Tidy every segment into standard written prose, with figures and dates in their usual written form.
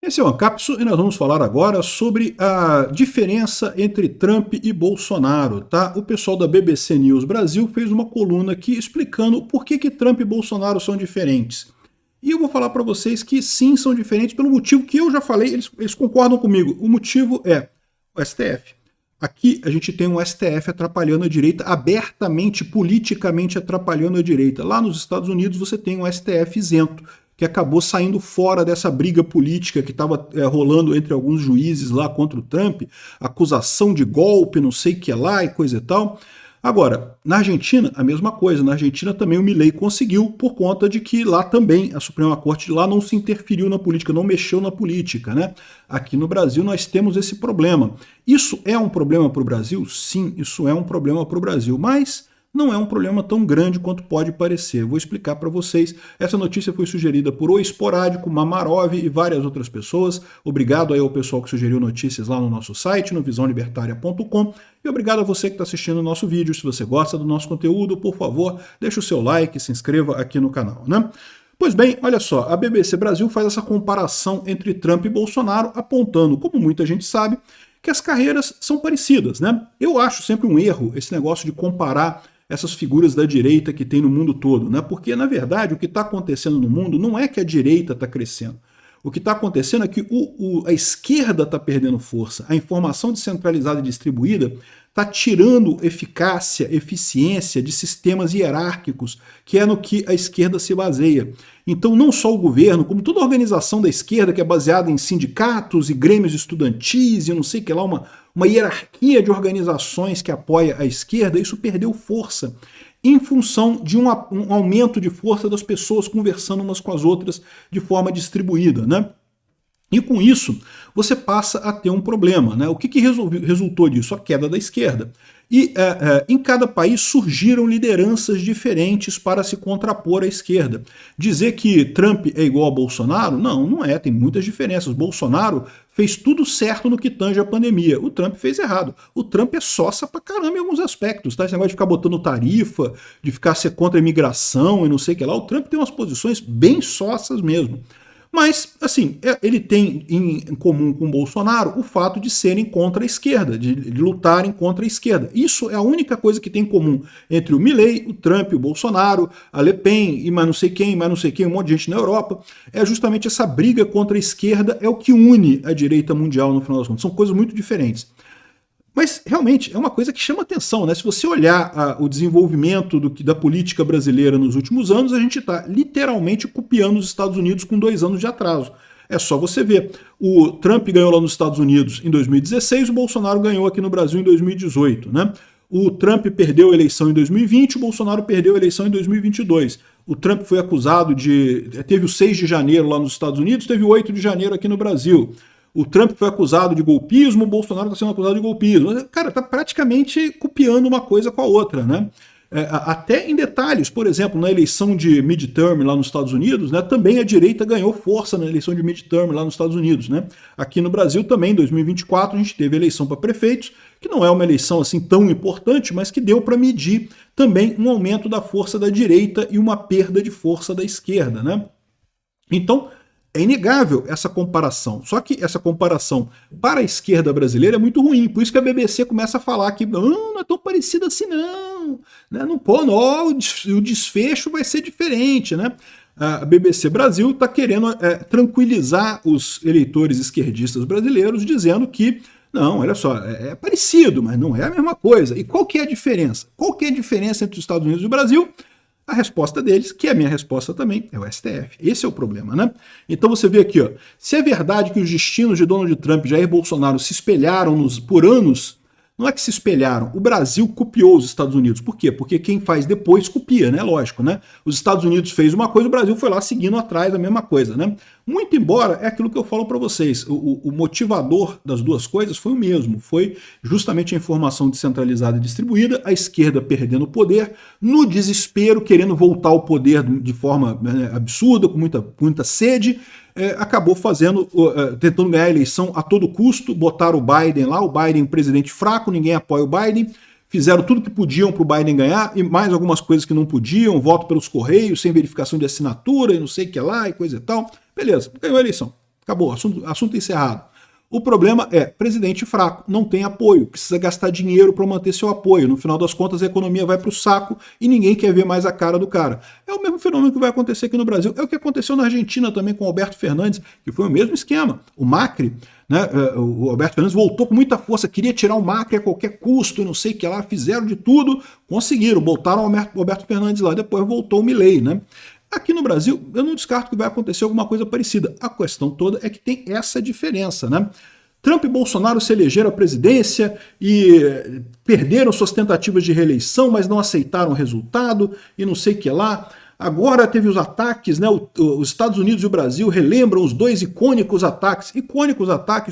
Esse é o Ancapso e nós vamos falar agora sobre a diferença entre Trump e Bolsonaro, tá? O pessoal da BBC News Brasil fez uma coluna aqui explicando por que Trump e Bolsonaro são diferentes. E eu vou falar para vocês que sim, são diferentes pelo motivo que eu já falei, eles concordam comigo. O motivo é o STF. Aqui a gente tem um STF atrapalhando a direita, abertamente, politicamente atrapalhando a direita. Lá nos Estados Unidos você tem um STF isento, que acabou saindo fora dessa briga política que estava rolando entre alguns juízes lá contra o Trump, acusação de golpe, não sei o que lá e coisa e tal. Agora, na Argentina, a mesma coisa. Na Argentina também o Milei conseguiu, por conta de que lá também a Suprema Corte de lá não se interferiu na política, não mexeu na política, né? Aqui no Brasil nós temos esse problema. Isso é um problema para o Brasil? Sim, isso é um problema para o Brasil, mas não é um problema tão grande quanto pode parecer. Vou explicar para vocês. Essa notícia foi sugerida por O Esporádico, Mamarov e várias outras pessoas. Obrigado aí ao pessoal que sugeriu notícias lá no nosso site, no visãolibertaria.com. E obrigado a você que está assistindo o nosso vídeo. Se você gosta do nosso conteúdo, por favor, deixe o seu like, se inscreva aqui no canal, né? Pois bem, olha só, a BBC Brasil faz essa comparação entre Trump e Bolsonaro, apontando, como muita gente sabe, que as carreiras são parecidas, né? Eu acho sempre um erro esse negócio de comparar essas figuras da direita que tem no mundo todo, né? Porque, na verdade, o que está acontecendo no mundo não é que a direita está crescendo. O que está acontecendo é que a esquerda está perdendo força. A informação descentralizada e distribuída está tirando eficácia, eficiência de sistemas hierárquicos, que é no que a esquerda se baseia. Então, não só o governo, como toda a organização da esquerda, que é baseada em sindicatos e grêmios estudantis e não sei o que lá, uma hierarquia de organizações que apoia a esquerda, isso perdeu força em função de um aumento de força das pessoas conversando umas com as outras de forma distribuída, né? E com isso, você passa a ter um problema, né? O que resultou disso? A queda da esquerda. E em cada país surgiram lideranças diferentes para se contrapor à esquerda. Dizer que Trump é igual a Bolsonaro? Não, não é, tem muitas diferenças. Bolsonaro fez tudo certo no que tange a pandemia. O Trump fez errado. O Trump é sócia pra caramba em alguns aspectos, tá? Esse negócio de ficar botando tarifa, de ficar ser contra a imigração e não sei o que lá. O Trump tem umas posições bem sócias mesmo. Mas, assim, ele tem em comum com o Bolsonaro o fato de serem contra a esquerda, de lutarem contra a esquerda. Isso é a única coisa que tem em comum entre o Milei, o Trump, o Bolsonaro, a Le Pen e mais não sei quem, um monte de gente na Europa. É justamente essa briga contra a esquerda é o que une a direita mundial no final das contas. São coisas muito diferentes. Mas, realmente, é uma coisa que chama atenção, né? Se você olhar o desenvolvimento da política brasileira nos últimos anos, a gente está literalmente copiando os Estados Unidos com 2 anos de atraso. É só você ver. O Trump ganhou lá nos Estados Unidos em 2016, o Bolsonaro ganhou aqui no Brasil em 2018, né? O Trump perdeu a eleição em 2020, o Bolsonaro perdeu a eleição em 2022. O Trump foi acusado de... Teve o 6 de janeiro lá nos Estados Unidos, teve o 8 de janeiro aqui no Brasil. O Trump foi acusado de golpismo, o Bolsonaro está sendo acusado de golpismo. Cara, está praticamente copiando uma coisa com a outra, né? Até em detalhes, por exemplo, na eleição de midterm lá nos Estados Unidos, né, também a direita ganhou força na eleição de midterm lá nos Estados Unidos, né? Aqui no Brasil também, em 2024, a gente teve eleição para prefeitos, que não é uma eleição assim tão importante, mas que deu para medir também um aumento da força da direita e uma perda de força da esquerda, né? Então, é inegável essa comparação, só que essa comparação para a esquerda brasileira é muito ruim, por isso que a BBC começa a falar que não é tão parecido assim não, né? Não, pô, não, o desfecho vai ser diferente, né? A BBC Brasil está querendo tranquilizar os eleitores esquerdistas brasileiros, dizendo que não, olha só, é parecido, mas não é a mesma coisa. E qual que é a diferença? Qual que é a diferença entre os Estados Unidos e o Brasil? A resposta deles, que é a minha resposta também, é o STF. Esse é o problema, né? Então você vê aqui, ó, se é verdade que os destinos de Donald Trump e Jair Bolsonaro se espelharam por anos, não é que se espelharam, o Brasil copiou os Estados Unidos. Por quê? Porque quem faz depois copia, né? Lógico, né? Os Estados Unidos fez uma coisa, o Brasil foi lá seguindo atrás da mesma coisa, né? Muito embora, é aquilo que eu falo para vocês, o motivador das duas coisas foi o mesmo, foi justamente a informação descentralizada e distribuída, a esquerda perdendo o poder, no desespero, querendo voltar ao poder de forma absurda, com muita sede, acabou tentando ganhar a eleição a todo custo, botaram o Biden lá, o Biden presidente fraco, ninguém apoia o Biden, fizeram tudo que podiam para o Biden ganhar e mais algumas coisas que não podiam, voto pelos correios, sem verificação de assinatura e não sei o que lá e coisa e tal. Beleza, ganhou a eleição. Acabou, assunto encerrado. O problema é, presidente fraco, não tem apoio, precisa gastar dinheiro para manter seu apoio. No final das contas, a economia vai para o saco e ninguém quer ver mais a cara do cara. É o mesmo fenômeno que vai acontecer aqui no Brasil. É o que aconteceu na Argentina também com o Alberto Fernandes, que foi o mesmo esquema. O Macri, né, o Alberto Fernandes voltou com muita força, queria tirar o Macri a qualquer custo e não sei o que lá, fizeram de tudo, conseguiram, botaram o Alberto Fernandes lá, depois voltou o Milei, né? Aqui no Brasil, eu não descarto que vai acontecer alguma coisa parecida. A questão toda é que tem essa diferença, né? Trump e Bolsonaro se elegeram à presidência e perderam suas tentativas de reeleição, mas não aceitaram o resultado e não sei o que lá. Agora teve os ataques, né? Os Estados Unidos e o Brasil relembram os dois icônicos ataques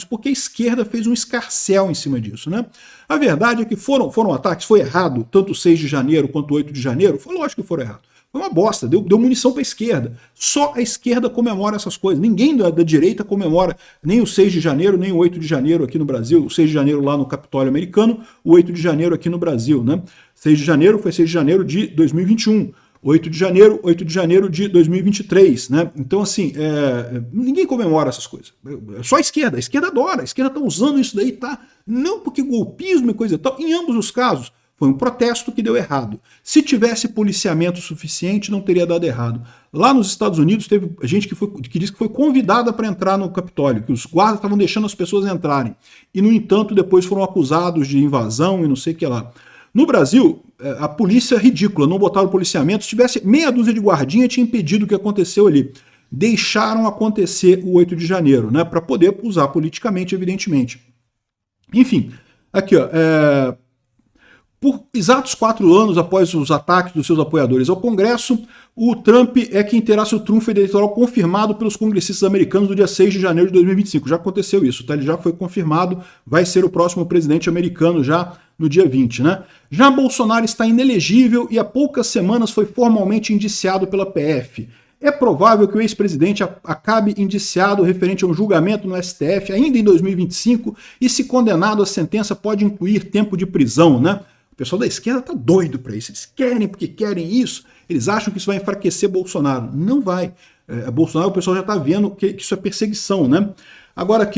porque a esquerda fez um escarcéu em cima disso, né? A verdade é que foram ataques, foi errado, tanto o 6 de janeiro quanto o 8 de janeiro, foi lógico que foram errados. Foi uma bosta, deu munição para a esquerda. Só a esquerda comemora essas coisas. Ninguém da direita comemora nem o 6 de janeiro, nem o 8 de janeiro aqui no Brasil. O 6 de janeiro lá no Capitólio americano, o 8 de janeiro aqui no Brasil, né? 6 de janeiro foi 6 de janeiro de 2021. 8 de janeiro de 2023, né? Então, assim, ninguém comemora essas coisas. Só a esquerda adora, a esquerda tá usando isso daí, tá? Não porque golpismo e coisa e tal, em ambos os casos, foi um protesto que deu errado. Se tivesse policiamento suficiente, não teria dado errado. Lá nos Estados Unidos, teve gente que disse que foi convidada para entrar no Capitólio, que os guardas estavam deixando as pessoas entrarem. E, no entanto, depois foram acusados de invasão e não sei o que lá. No Brasil, a polícia é ridícula, não botaram policiamento. Se tivesse meia dúzia de guardinha, tinha impedido o que aconteceu ali. Deixaram acontecer o 8 de janeiro, né, para poder usar politicamente, evidentemente. Enfim, aqui, ó, por exatos 4 anos após os ataques dos seus apoiadores ao Congresso, o Trump é quem terá seu trunfo eleitoral confirmado pelos congressistas americanos no dia 6 de janeiro de 2025. Já aconteceu isso, tá? Ele já foi confirmado, vai ser o próximo presidente americano já no dia 20, né? Já Bolsonaro está inelegível e há poucas semanas foi formalmente indiciado pela PF. É provável que o ex-presidente acabe indiciado referente a um julgamento no STF ainda em 2025 e, se condenado, a sentença pode incluir tempo de prisão, né? O pessoal da esquerda tá doido para isso. Eles querem porque querem isso. Eles acham que isso vai enfraquecer Bolsonaro. Não vai. Bolsonaro, o pessoal já está vendo que isso é perseguição, né? Agora,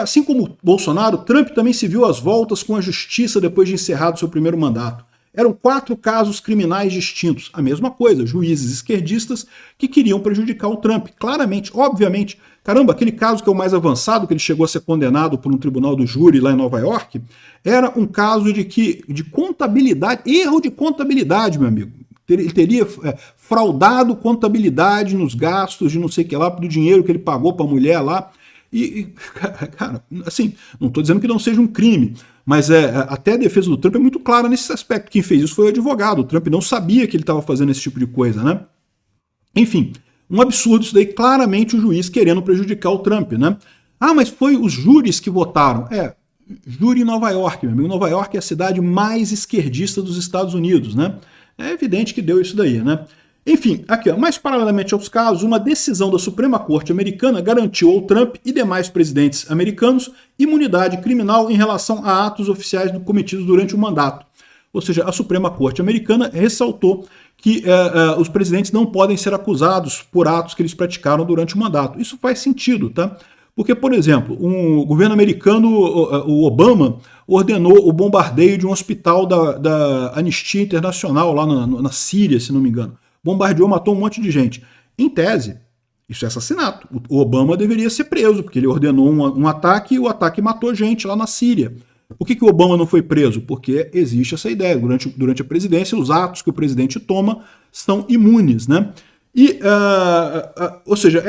assim como Bolsonaro, Trump também se viu às voltas com a justiça depois de encerrado seu primeiro mandato. Eram 4 casos criminais distintos. A mesma coisa, juízes esquerdistas que queriam prejudicar o Trump. Claramente, obviamente. Caramba, aquele caso que é o mais avançado, que ele chegou a ser condenado por um tribunal do júri lá em Nova York, era um caso de contabilidade, erro de contabilidade, meu amigo. Ele teria fraudado contabilidade nos gastos de não sei o que lá, do dinheiro que ele pagou para a mulher lá. Cara, assim, não estou dizendo que não seja um crime, mas até a defesa do Trump é muito clara nesse aspecto. Quem fez isso foi o advogado. O Trump não sabia que ele estava fazendo esse tipo de coisa, né? Enfim, um absurdo isso daí, claramente o juiz querendo prejudicar o Trump, né? Ah, mas foi os júris que votaram. Júri em Nova York, meu amigo. Nova York é a cidade mais esquerdista dos Estados Unidos, né? É evidente que deu isso daí, né? Enfim, aqui, ó, mais paralelamente aos casos, uma decisão da Suprema Corte americana garantiu ao Trump e demais presidentes americanos imunidade criminal em relação a atos oficiais cometidos durante o mandato. Ou seja, a Suprema Corte americana ressaltou que os presidentes não podem ser acusados por atos que eles praticaram durante o mandato. Isso faz sentido, tá? Porque, por exemplo, o governo americano, o Obama, ordenou o bombardeio de um hospital da Anistia Internacional lá na Síria, se não me engano. Bombardeou, matou um monte de gente. Em tese, isso é assassinato. O Obama deveria ser preso, porque ele ordenou um ataque e o ataque matou gente lá na Síria. Por que o Obama não foi preso? Porque existe essa ideia. Durante a presidência, os atos que o presidente toma são imunes, né? Ou seja,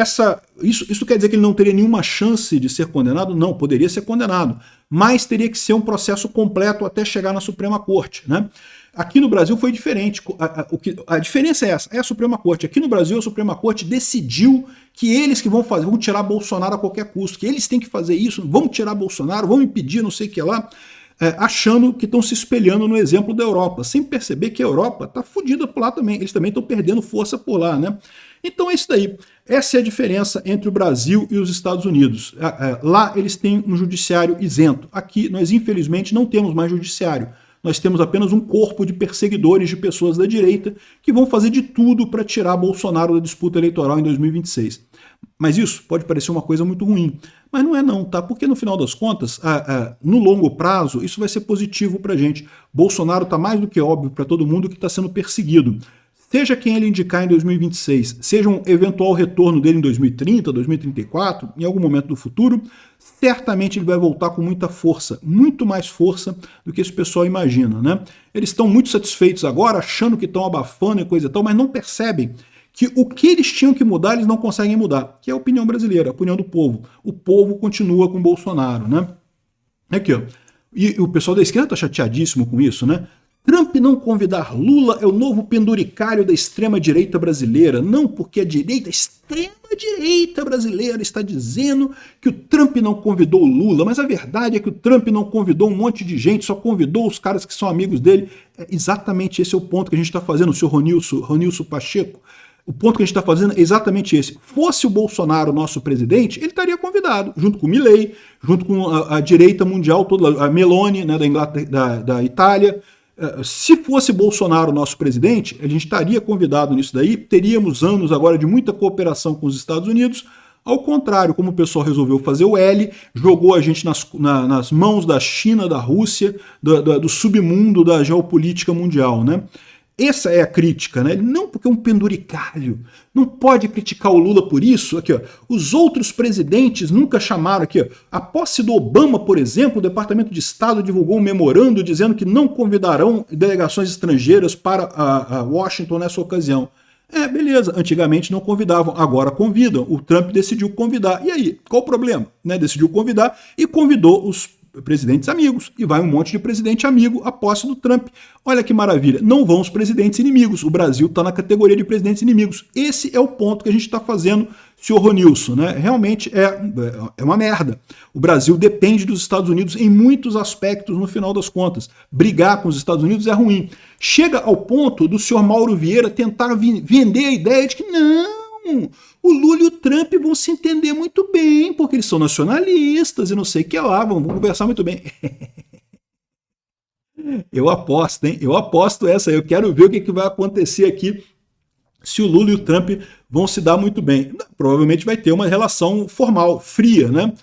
isso quer dizer que ele não teria nenhuma chance de ser condenado? Não, poderia ser condenado, mas teria que ser um processo completo até chegar na Suprema Corte, né? Aqui no Brasil foi diferente. A diferença é essa, é a Suprema Corte. Aqui no Brasil, a Suprema Corte decidiu que eles que vão tirar Bolsonaro a qualquer custo, que eles têm que fazer isso, vamos tirar Bolsonaro, vamos impedir não sei o que lá, achando que estão se espelhando no exemplo da Europa, sem perceber que a Europa está fodida por lá também, eles também estão perdendo força por lá, né? Então é isso daí. Essa é a diferença entre o Brasil e os Estados Unidos. Lá eles têm um judiciário isento. Aqui nós, infelizmente, não temos mais judiciário. Nós temos apenas um corpo de perseguidores de pessoas da direita que vão fazer de tudo para tirar Bolsonaro da disputa eleitoral em 2026. Mas isso pode parecer uma coisa muito ruim. Mas não é não, tá? Porque no final das contas, no longo prazo, isso vai ser positivo pra gente. Bolsonaro tá mais do que óbvio para todo mundo que está sendo perseguido. Seja quem ele indicar em 2026, seja um eventual retorno dele em 2030, 2034, em algum momento do futuro, certamente ele vai voltar com muita força, muito mais força do que esse pessoal imagina, né? Eles estão muito satisfeitos agora, achando que estão abafando e coisa e tal, mas não percebem que o que eles tinham que mudar, eles não conseguem mudar, que é a opinião brasileira, a opinião do povo. O povo continua com Bolsonaro, né? Aqui, ó. E o pessoal da esquerda tá chateadíssimo com isso, né? Trump não convidar Lula é o novo penduricário da extrema-direita brasileira. Não, porque a direita, a extrema-direita brasileira está dizendo que o Trump não convidou o Lula, mas a verdade é que o Trump não convidou um monte de gente, só convidou os caras que são amigos dele. Exatamente esse é o ponto que a gente está fazendo, o senhor Ronilson Pacheco. O ponto que a gente está fazendo é exatamente esse. Fosse o Bolsonaro nosso presidente, ele estaria convidado, junto com o Milei, junto com a direita mundial toda, a Meloni, né, da Itália. Se fosse Bolsonaro nosso presidente, a gente estaria convidado nisso daí, teríamos anos agora de muita cooperação com os Estados Unidos. Ao contrário, como o pessoal resolveu fazer o L, jogou a gente nas mãos da China, da Rússia, do submundo da geopolítica mundial, né? Essa é a crítica, né? Não porque é um penduricário. Não pode criticar o Lula por isso. Aqui, ó. Os outros presidentes nunca chamaram aqui. Ó. A posse do Obama, por exemplo, o Departamento de Estado divulgou um memorando dizendo que não convidarão delegações estrangeiras para a Washington nessa ocasião. Beleza. Antigamente não convidavam, agora convidam. O Trump decidiu convidar. E aí? Qual o problema? Né? Decidiu convidar e convidou os presidentes amigos, e vai um monte de presidente amigo à posse do Trump. Olha que maravilha, não vão os presidentes inimigos, o Brasil está na categoria de presidentes inimigos. Esse é o ponto que a gente está fazendo, senhor Ronilson, né? Realmente é uma merda. O Brasil depende dos Estados Unidos em muitos aspectos, no final das contas. Brigar com os Estados Unidos é ruim. Chega ao ponto do senhor Mauro Vieira tentar vender a ideia de que não, o Lula e o Trump vão se entender muito bem, porque eles são nacionalistas e não sei o que lá, vão conversar muito bem. Eu aposto, hein? Eu aposto essa. Eu quero ver o que vai acontecer aqui se o Lula e o Trump vão se dar muito bem. Provavelmente vai ter uma relação formal, fria, né?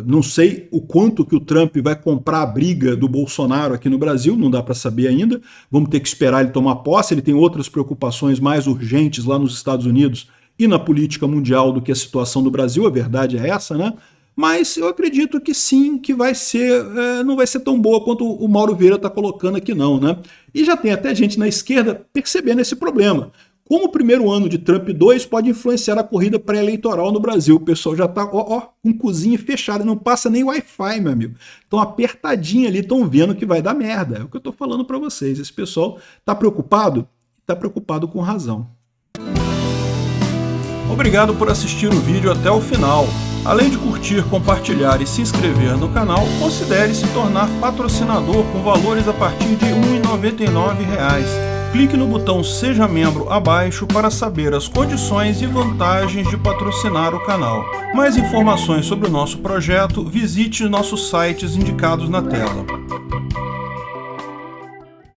Não sei o quanto que o Trump vai comprar a briga do Bolsonaro aqui no Brasil, não dá para saber ainda. Vamos ter que esperar ele tomar posse. Ele tem outras preocupações mais urgentes lá nos Estados Unidos e na política mundial do que a situação do Brasil. A verdade é essa, né? Mas eu acredito que sim, que vai ser, não vai ser tão boa quanto o Mauro Vieira está colocando aqui não, né? E já tem até gente na esquerda percebendo esse problema. Como o primeiro ano de Trump 2 pode influenciar a corrida pré-eleitoral no Brasil. O pessoal já está com cozinha fechada, não passa nem Wi-Fi, meu amigo. Estão apertadinho ali, estão vendo que vai dar merda. É o que eu estou falando para vocês. Esse pessoal está preocupado? Está preocupado com razão. Obrigado por assistir o vídeo até o final. Além de curtir, compartilhar e se inscrever no canal, considere se tornar patrocinador com valores a partir de R$ 1,99. Clique no botão Seja Membro abaixo para saber as condições e vantagens de patrocinar o canal. Mais informações sobre o nosso projeto, visite nossos sites indicados na tela.